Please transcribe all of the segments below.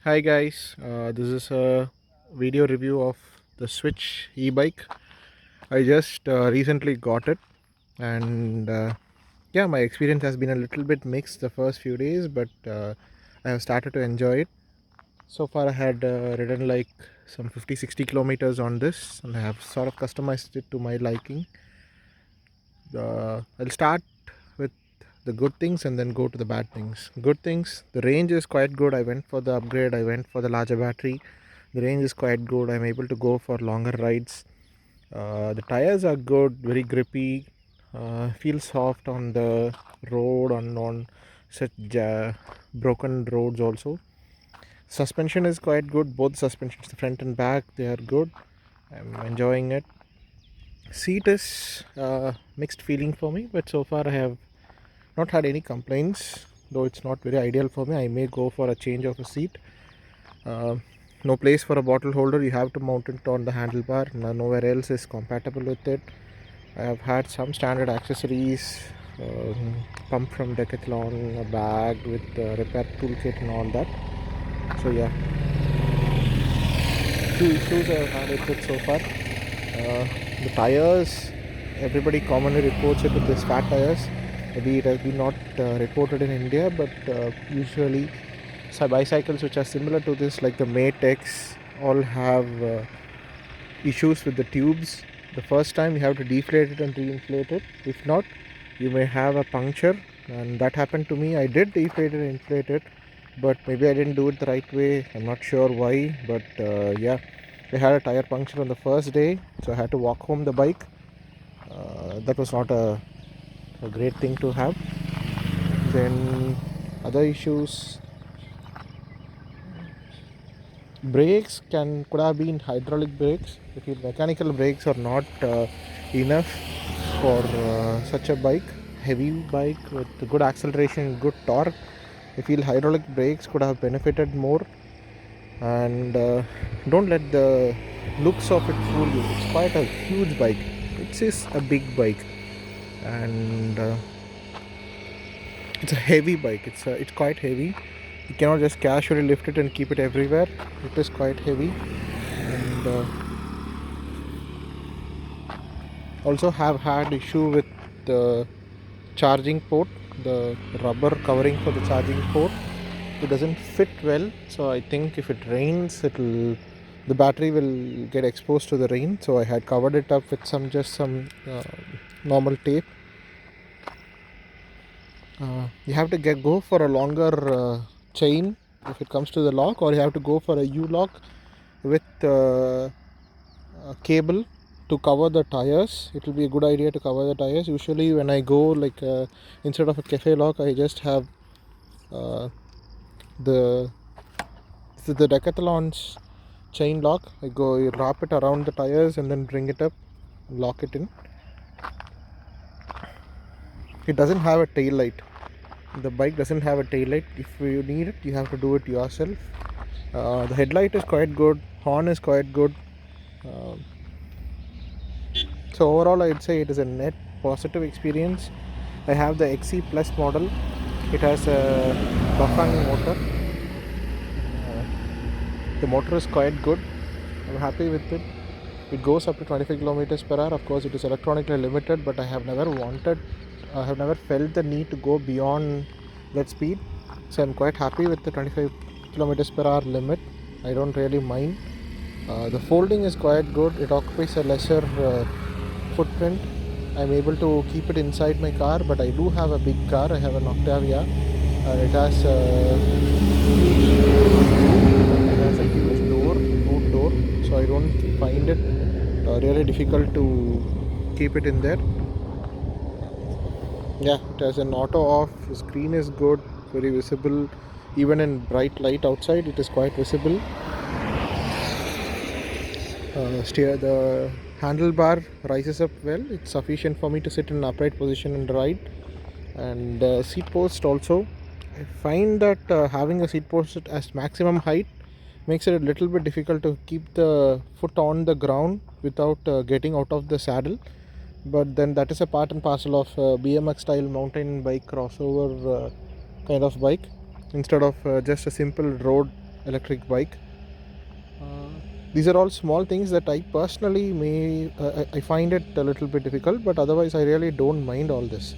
Hi guys, this is a video review of the Switch e-bike. I just recently got it, and yeah, my experience has been a little bit mixed the first few days, but I have started to enjoy it. So far, I had ridden like some 50-60 kilometers on this, and I have sort of customized it to my liking. I'll start with the good things and then go to the bad things. Good things, the range is quite good. I went for the upgrade, I went for the larger battery. The range is quite good. I'm able to go for longer rides. The tires are good, very grippy, feel soft on the road and on such broken roads also. Suspension is quite good. Both suspensions, the front and back, they are good. I'm enjoying it. Seat is mixed feeling for me, but so far I have not had any complaints. Though it's not very ideal for me, I may go for a change of a seat. uh, no place for a bottle holder, you have to mount it on the handlebar. Nowhere else is compatible with it. I have had some standard accessories, pump from Decathlon, a bag with repair toolkit and all that. So yeah, few issues I've had with it so far. The tires, everybody commonly reports it with these fat tires. Maybe it has been not reported in India, but usually bicycles which are similar to this, like the Matex, all have issues with the tubes. The first time you have to deflate it and reinflate it. If not, you may have a puncture, and that happened to me. I did deflate it and inflate it, but maybe I didn't do it the right way. I'm not sure why, but yeah, I had a tire puncture on the first day, so I had to walk home the bike. That was not a great thing to have. Then other issues, brakes could have been hydraulic brakes. I feel mechanical brakes are not enough for such a bike, heavy bike with good acceleration, good torque. I feel hydraulic brakes could have benefited more. And don't let the looks of it fool you. It's quite a huge bike. It is a big bike, and it's a heavy bike. It's quite heavy. You cannot just casually lift it and keep it everywhere. It is quite heavy, and also have had issue with the charging port, the rubber covering for the charging port. It doesn't fit well, so I think if it rains, the battery will get exposed to the rain. So I had covered it up with some normal tape. You have to go for a longer chain if it comes to the lock, or you have to go for a U-lock with a cable to cover the tires. It will be a good idea to cover the tires. Usually when I go, like instead of a cafe lock, I just have uh, the the Decathlon's chain lock. You wrap it around the tires and then bring it up, lock it in. It doesn't have a tail light. The bike doesn't have a tail light. If you need it, you have to do it yourself. The headlight is quite good, horn is quite good. uh, so overall I'd say it is a net positive experience. I have the XC Plus model. It has a Bafang motor. The motor is quite good. I'm happy with it. It goes up to 25 kilometers per hour. Of course, it is electronically limited, but I have never felt the need to go beyond that speed. So I'm quite happy with the 25 kilometers per hour limit. I don't really mind. The folding is quite good. It occupies a lesser footprint. I'm able to keep it inside my car, but I do have a big car. I have an Octavia. It has a huge boot door, so I don't find it really difficult to keep it in there. Yeah, it has an auto off. The screen is good, very visible. Even in bright light outside, it is quite visible. The handlebar rises up well. It's sufficient for me to sit in an upright position and ride. And seat post also, I find that having a seat post at maximum height makes it a little bit difficult to keep the foot on the ground without getting out of the saddle. But then that is a part and parcel of BMX style mountain bike crossover kind of bike. Instead of just a simple road electric bike. These are all small things that I personally I find it a little bit difficult, but otherwise I really don't mind all this.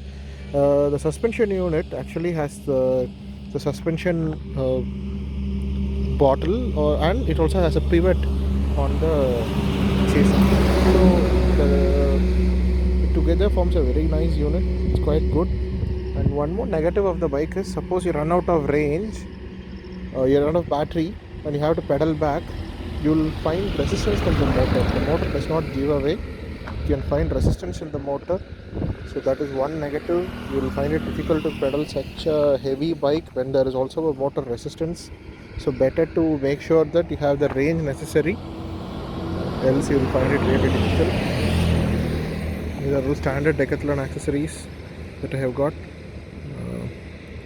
The suspension unit actually has the suspension bottle, and it also has a pivot on the chassis. So it together forms a very nice unit. It's quite good. And one more negative of the bike is, suppose you run out of range, you run out of battery, and you have to pedal back, you'll find resistance from the motor. The motor does not give away. You can find resistance in the motor. So that is one negative. You will find it difficult to pedal such a heavy bike when there is also a motor resistance. So better to make sure that you have the range necessary, else you will find it really difficult. These are the standard Decathlon accessories that I have got.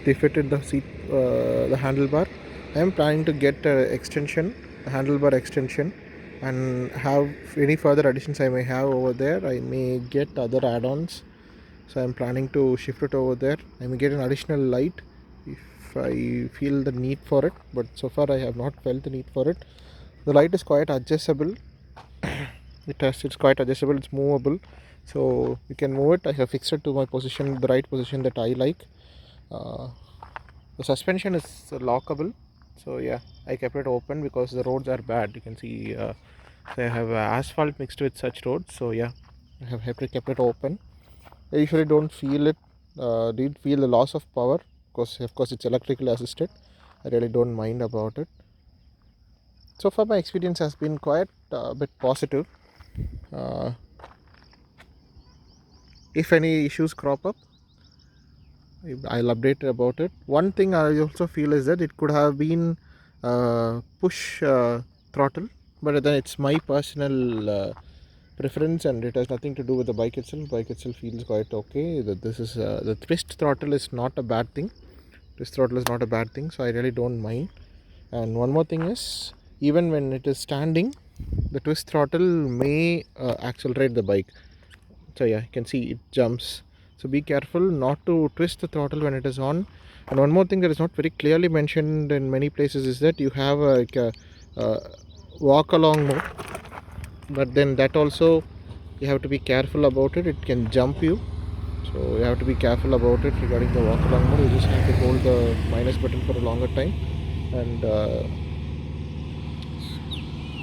They fitted the seat, the handlebar. I am planning to get extension, a handlebar extension, and have any further additions I may have over there. I may get other add-ons, so I'm planning to shift it over there. I may get an additional light if I feel the need for it, but so far I have not felt the need for it. The light is quite adjustable. It's quite adjustable. It's movable, so you can move it. I have fixed it to my position, the right position that I like. The suspension is lockable, so yeah, I kept it open because the roads are bad. You can see, so I have asphalt mixed with such roads, so yeah, I have kept it open. I usually don't feel it, didn't feel the loss of power, because of course it's electrically assisted. I really don't mind about it. So far my experience has been quite a bit positive. If any issues crop up, I'll update about it. One thing I also feel is that it could have been push throttle, but then it's my personal preference, and it has nothing to do with the bike itself. Bike itself feels quite okay. That this is the twist throttle is not a bad thing. Twist throttle is not a bad thing, so I really don't mind. And one more thing is, even when it is standing, the twist throttle may accelerate the bike. So yeah, you can see it jumps. So be careful not to twist the throttle when it is on. And one more thing that is not very clearly mentioned in many places is that you have a walk along mode, but then that also you have to be careful about it. It can jump you, so you have to be careful about it regarding the walk along mode. You just have to hold the minus button for a longer time, and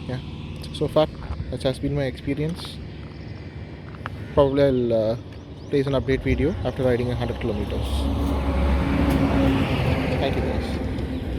yeah, so far that has been my experience. Probably I'll place an update video after riding 100 kilometers. Thank you guys.